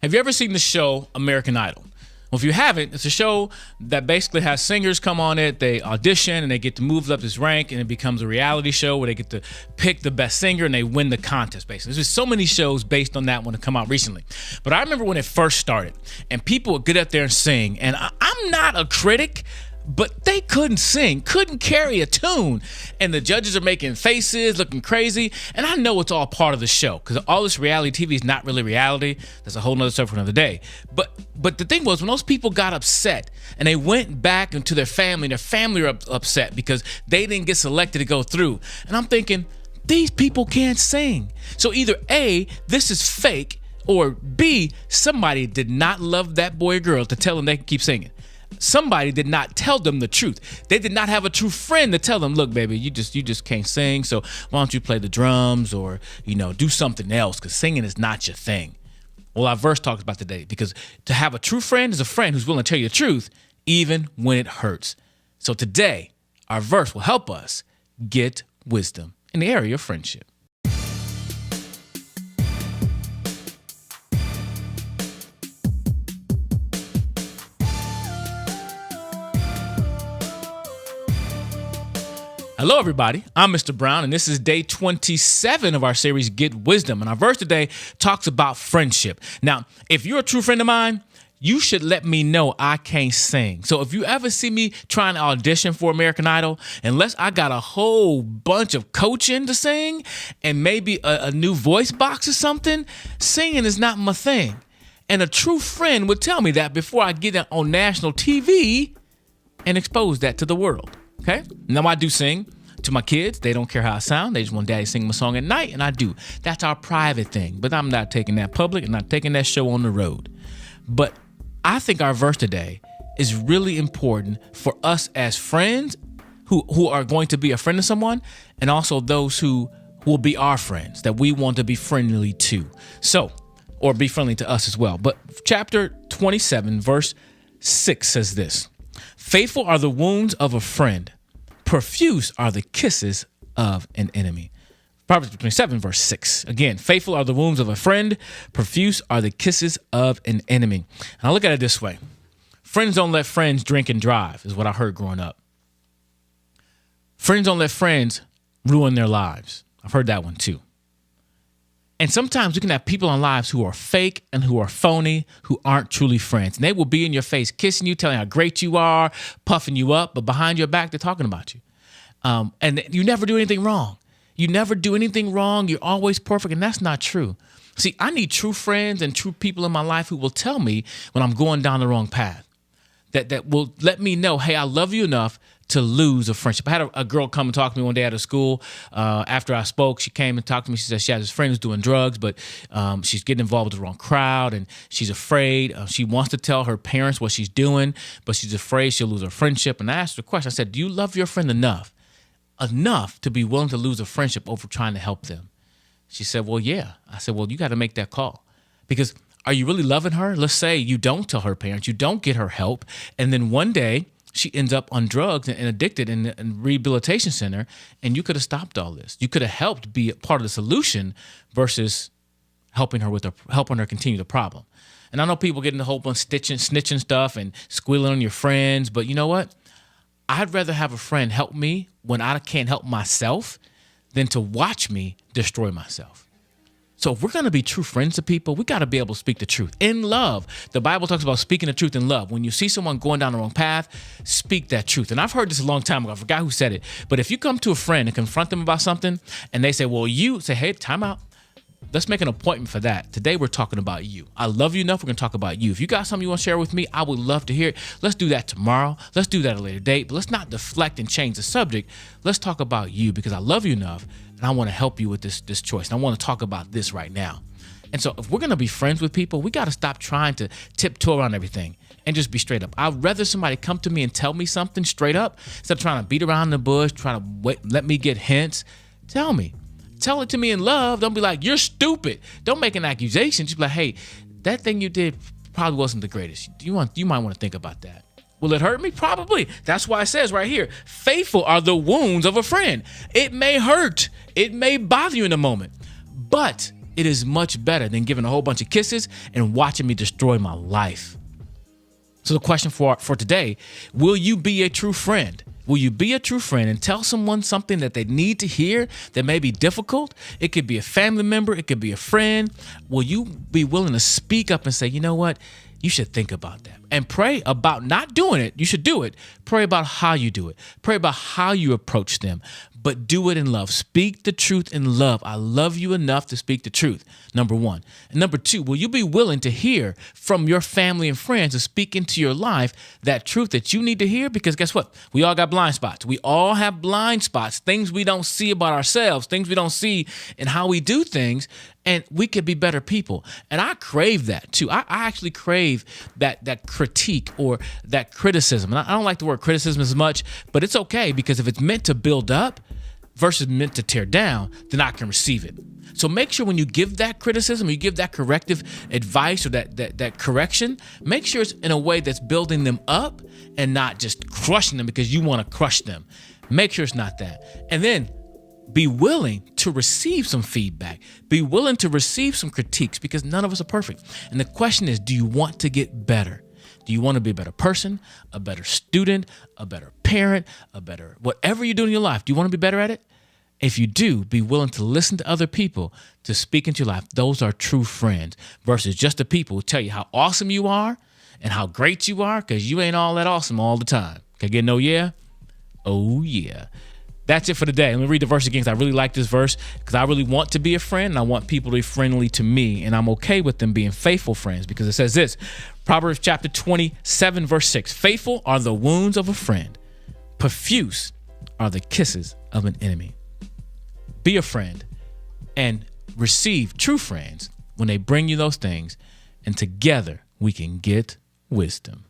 Have you ever seen the show American Idol? Well, if you haven't, it's a show that basically has singers come on it, they audition, and they get to move up this rank, and it becomes a reality show where they get to pick the best singer, and they win the contest, basically. There's just so many shows based on that one to come out recently. But I remember when it first started, and people would get up there and sing, and I'm not a critic, but they couldn't sing, couldn't carry a tune. And the judges are making faces, looking crazy. And I know it's all part of the show because all this reality TV is not really reality. That's a whole nother stuff for another day. But the thing was, when those people got upset and they went back into their family were upset because they didn't get selected to go through. And I'm thinking, these people can't sing. So either A, this is fake, or B, somebody did not love that boy or girl to tell them they can keep singing. Somebody did not tell them the truth. They did not have a true friend to tell them, look, baby, you just can't sing, so why don't you play the drums or, do something else, because singing is not your thing. Well, our verse talks about today, because to have a true friend is a friend who's willing to tell you the truth, even when it hurts. So today, our verse will help us get wisdom in the area of friendship. Hello, everybody. I'm Mr. Brown, and this is day 27 of our series, Get Wisdom. And our verse today talks about friendship. Now, if you're a true friend of mine, you should let me know I can't sing. So if you ever see me trying to audition for American Idol, unless I got a whole bunch of coaching to sing and maybe a new voice box or something, singing is not my thing. And a true friend would tell me that before I get on national TV and expose that to the world. Okay? Now I do sing to my kids. They don't care how I sound. They just want daddy to sing my song at night, and I do. That's our private thing. But I'm not taking that public and not taking that show on the road. But I think our verse today is really important for us as friends who are going to be a friend to someone, and also those who will be our friends that we want to be friendly to. So, or be friendly to us as well. But chapter 27, verse 6 says this: faithful are the wounds of a friend, profuse are the kisses of an enemy. Proverbs 27, verse 6. Again, faithful are the wounds of a friend, profuse are the kisses of an enemy. And I look at it this way: friends don't let friends drink and drive, is what I heard growing up. Friends don't let friends ruin their lives. I've heard that one too. And sometimes we can have people in our lives who are fake and who are phony, who aren't truly friends. And they will be in your face, kissing you, telling you how great you are, puffing you up, but behind your back, they're talking about you. And you never do anything wrong. You never do anything wrong. You're always perfect, and that's not true. See, I need true friends and true people in my life who will tell me when I'm going down the wrong path, that will let me know, hey, I love you enough to lose a friendship. I had a girl come and talk to me one day out of school. After I spoke, she came and talked to me. She said she has this friend who's doing drugs, but she's getting involved with the wrong crowd, and she's afraid. She wants to tell her parents what she's doing, but she's afraid she'll lose her friendship. And I asked her a question. I said, do you love your friend enough to be willing to lose a friendship over trying to help them? She said, well, yeah. I said, well, you got to make that call, because are you really loving her? Let's say you don't tell her parents, you don't get her help, and then one day she ends up on drugs and addicted in a rehabilitation center, and you could have stopped all this. You could have helped be a part of the solution versus helping her continue the problem. And I know people get in the whole bunch snitching stuff and squealing on your friends, but you know what? I'd rather have a friend help me when I can't help myself than to watch me destroy myself. So if we're going to be true friends to people, we got to be able to speak the truth in love. The Bible talks about speaking the truth in love. When you see someone going down the wrong path, speak that truth. And I've heard this a long time ago. I forgot who said it. But if you come to a friend and confront them about something, and they say, well, you say, hey, time out. Let's make an appointment for that. Today, we're talking about you. I love you enough. We're going to talk about you. If you got something you want to share with me, I would love to hear it. Let's do that tomorrow. Let's do that at a later date. But let's not deflect and change the subject. Let's talk about you, because I love you enough, and I want to help you with this choice. And I want to talk about this right now. And so if we're going to be friends with people, we got to stop trying to tiptoe around everything and just be straight up. I'd rather somebody come to me and tell me something straight up instead of trying to beat around the bush, trying to let me get hints. Tell me. Tell it to me in love. Don't be like, you're stupid. Don't make an accusation. Just be like, hey, that thing you did probably wasn't the greatest. You might want to think about that. Will it hurt me? Probably. That's why it says right here, faithful are the wounds of a friend. It may hurt. It may bother you in a moment. But It is much better than giving a whole bunch of kisses and watching me destroy my life. So the question for today, will you be a true friend? Will you be a true friend and tell someone something that they need to hear that may be difficult? It could be a family member. It could be a friend. Will you be willing to speak up and say, you know what? You should think about that and pray about not doing it. You should do it. Pray about how you do it. Pray about how you approach them, but do it in love. Speak the truth in love. I love you enough to speak the truth, number one. And number two, will you be willing to hear from your family and friends to speak into your life that truth that you need to hear? Because guess what? We all got blind spots. We all have blind spots, things we don't see about ourselves, things we don't see in how we do things. And we could be better people. And I crave that too. I actually crave that critique or that criticism. And I don't like the word criticism as much, but it's okay, because if it's meant to build up versus meant to tear down, then I can receive it. So make sure when you give that criticism, you give that corrective advice or that correction, make sure it's in a way that's building them up and not just crushing them because you want to crush them. Make sure it's not that. And then be willing to receive some feedback. Be willing to receive some critiques, because none of us are perfect. And the question is, do you want to get better? Do you want to be a better person, a better student, a better parent, a better whatever you do in your life? Do you want to be better at it? If you do, be willing to listen to other people to speak into your life. Those are true friends versus just the people who tell you how awesome you are and how great you are, because you ain't all that awesome all the time. Can I get no yeah? Oh, yeah. That's it for today. Let me read the verse again, because I really like this verse, because I really want to be a friend, and I want people to be friendly to me, and I'm okay with them being faithful friends, because it says this, Proverbs chapter 27, verse 6, faithful are the wounds of a friend. Profuse are the kisses of an enemy. Be a friend and receive true friends when they bring you those things, and together we can get wisdom.